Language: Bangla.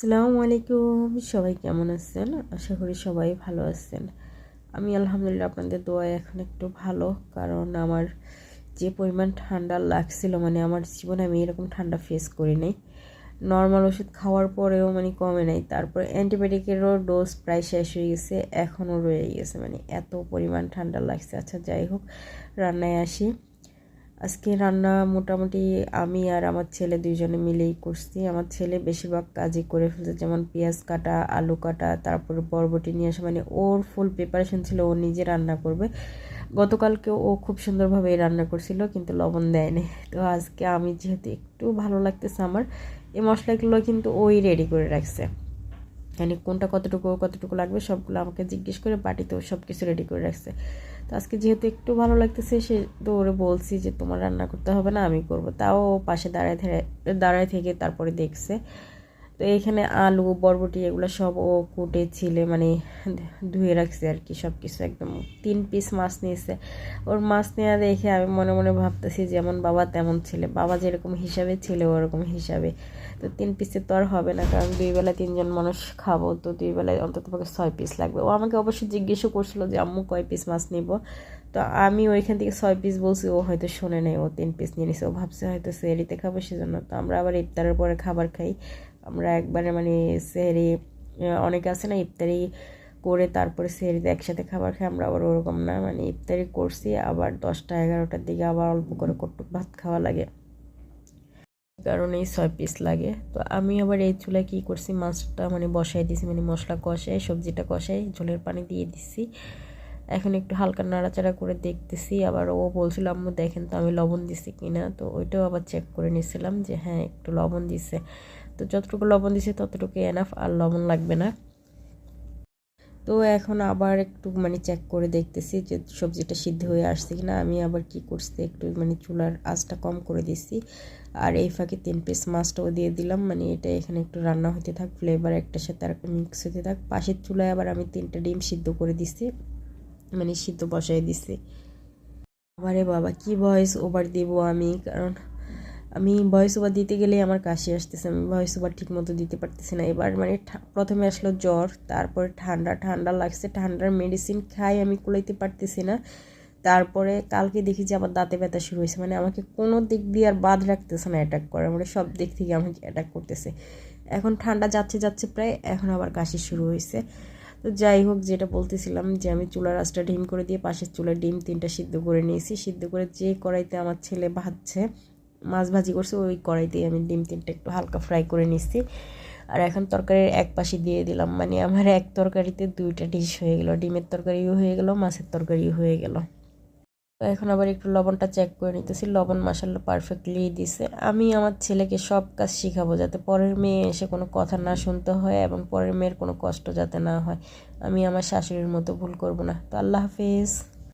আসসালামু আলাইকুম, সবাই কেমন আছেন? আশা করি সবাই ভালো আছেন। আমি আলহামদুলিল্লাহ আপনাদের দোয়ায় এখন একটু ভালো। কারণ আমার যে পরিমাণ ঠান্ডা লাগছিল, মানে আমার জীবনে আমি এরকম ঠান্ডা ফেস করি নাই। নর্মাল ওষুধ খাওয়ার পরেও মানে কমে নাই। তারপর অ্যান্টিবায়োটিকেরও ডোজ প্রায় শেষ হয়ে গেছে, এখনও রয়ে গেছে, মানে এত পরিমাণ ঠান্ডা লাগছে। আচ্ছা যাই হোক, রান্নায় আসি। আজকে রান্না মোটামুটি আমি আর আমার ছেলে দুইজনে মিলেই করছি। আমার ছেলে বেশিরভাগ কাজই করে ফেলছে, যেমন পেঁয়াজ কাটা, আলু কাটা, তারপরে বরবটি নিয়ে আসা, মানে ওর ফুল প্রিপারেশন ছিল ও নিজে রান্না করবে। গতকালকে ও খুব সুন্দরভাবে রান্না করছিল, কিন্তু লবণ দেয়নি। তো আজকে আমি যেহেতু একটু ভালো লাগতেছে আমার, এই মশলাগুলো কিন্তু ওই রেডি করে রাখছে। মানে কোনটা কতটুকু কতটুকু লাগবে সবগুলো আমাকে জিজ্ঞেস করে বাটিতেও সব কিছু রেডি করে রাখছে। তো আজকে যেহেতু একটু ভালো লাগতেছে, সে তো ওরে বলছি যে তোমার রান্না করতে হবে না, আমি করব। তাও পাশে দাঁড়ায় থেকে তারপরে দেখছে। তো এইখানে আলু বরবটি এগুলো সব ও কুটে ছিলে, মানে ধুয়ে রাখছে আর কি। সব কিছু একদম 3 পিস মাছ নিয়েছে। ওর মাছ নেওয়া দেখে আমি মনে মনে ভাবতেছি, যেমন বাবা তেমন ছেলে, বাবা যেরকম হিসাবে ছেলে ওরকম হিসাবে। তো 3 পিসে তো আর হবে না, কারণ 2 বেলা 3 জন মানুষ খাবো, তো 2 বেলায় অন্তত পক্ষে 6 পিস লাগবে। ও আমাকে অবশ্যই জিজ্ঞেসও করছিল যে আম্মু কয় পিস মাছ নিব। তো আমি ওইখান থেকে 6 পিস বলছি, ও হয়তো শোনে নাই, ও 3 পিস নিয়ে নিছে। ও ভাবছে হয়তো সেহরিতে খাবো সেজন্য। তো আমরা আবার ইফতারের পরে খাবার খাই। আমরা একবারে মানে সেহরি, অনেকে আছে না ইফতারি করে তারপরে সেহরিতে একসাথে খাবার খাই, আমরা আবার ওরকম না, মানে ইফতারি করছি আবার 10টা 11টার দিকে আবার অল্প করে কটুক ভাত খাওয়া লাগে, কারণেই 6 পিস লাগে। তো আমি আবার এই চুলায় কী করছি, মাছটা মানে বসাই দিছি, মানে মশলা কষাই সবজিটা কষাই ঝোলের পানি দিয়ে দিছি। এখন একটু হালকা নাড়াচাড়া করে দেখতেছি। আবার ও বলছিল আম্মু দেখেন তো আমি লবণ দিছি কিনা, তো ওইটাও আবার চেক করে নিয়েছিলাম যে হ্যাঁ একটু লবণ দিছে। তো যতটুকু লবণ দিছে ততটুকু এনাফ, আর লবণ লাগবে না। তো এখন আবার একটু মানে চেক করে দেখতেছি যে সবজিটা সিদ্ধ হয়ে আসছে কিনা। আমি আবার কি করছি, একটু মানে চুলার আঁচটা কম করে দিছি। আর এই ফাঁকে 3 পিস মাছটাও দিয়ে দিলাম, মানে এটা এখানে একটু রান্না হতে থাক, ফ্লেভার একটার সাথে আর একটা মিক্স হতে থাক। পাশের চুলায় আবার আমি 3টা ডিম সিদ্ধ করে দিছি, মানে সিদ্ধ বসাই দিছি। আবারে বাবা কি ভয়েস ওভার দিব আমি, কারণ আমি ভয়েস ওভার দিতে গেলেই আমার কাশি আসতেছে, আমি ভয়েস ওভার ঠিক মতো দিতে পারতেছি না এবার। মানে প্রথমে আসলো জ্বর, তারপরে ঠান্ডা ঠান্ডা লাগছে, ঠান্ডার মেডিসিন খাই আমি কুলাইতে পারতেছি না। তারপরে কালকে দেখি যে আমার দাঁতে ব্যথা শুরু হয়েছে, মানে আমাকে কোনো দিক দিয়ে আর বাদ রাখতেছে না অ্যাটাক করা, মানে সব দিক থেকে আমাকে অ্যাটাক করতেছে। এখন ঠান্ডা যাচ্ছে যাচ্ছে প্রায়, এখন আবার কাশি শুরু হয়েছে। তো যাই হোক, যেটা বলতেছিলাম যে আমি চুলার আঁচটা ঢিম করে দিয়ে পাশের চুলার ডিম 3টা সিদ্ধ করে নিয়েছি। সিদ্ধ করে যে কড়াইতে আমার ছেলে ভাজছে, মাছ ভাজি করছে, ওই কড়াইতেই আমি ডিম 3টা একটু হালকা ফ্রাই করে নিচ্ছি। আর এখন তরকারির এক পাশে দিয়ে দিলাম, মানে আমার এক তরকারিতে 2টা ডিশ হয়ে গেল, ডিমের তরকারিও হয়ে গেল, মাছের তরকারিও হয়ে গেল। তো এখন আবার একটু লবণটা চেক করে নিতেছি, লবণ মাশাআল্লাহ পারফেক্টলি দিছে। আমি আমার ছেলেকে সব কাজ শিখাবো, যাতে পরের মেয়ে এসে কোনো কথা না শুনতে হয় এবং পরের মেয়ের কোনো কষ্ট যাতে না হয়। আমি আমার শাশুড়ির মতো ভুল করব না। তো আল্লাহ হাফিজ।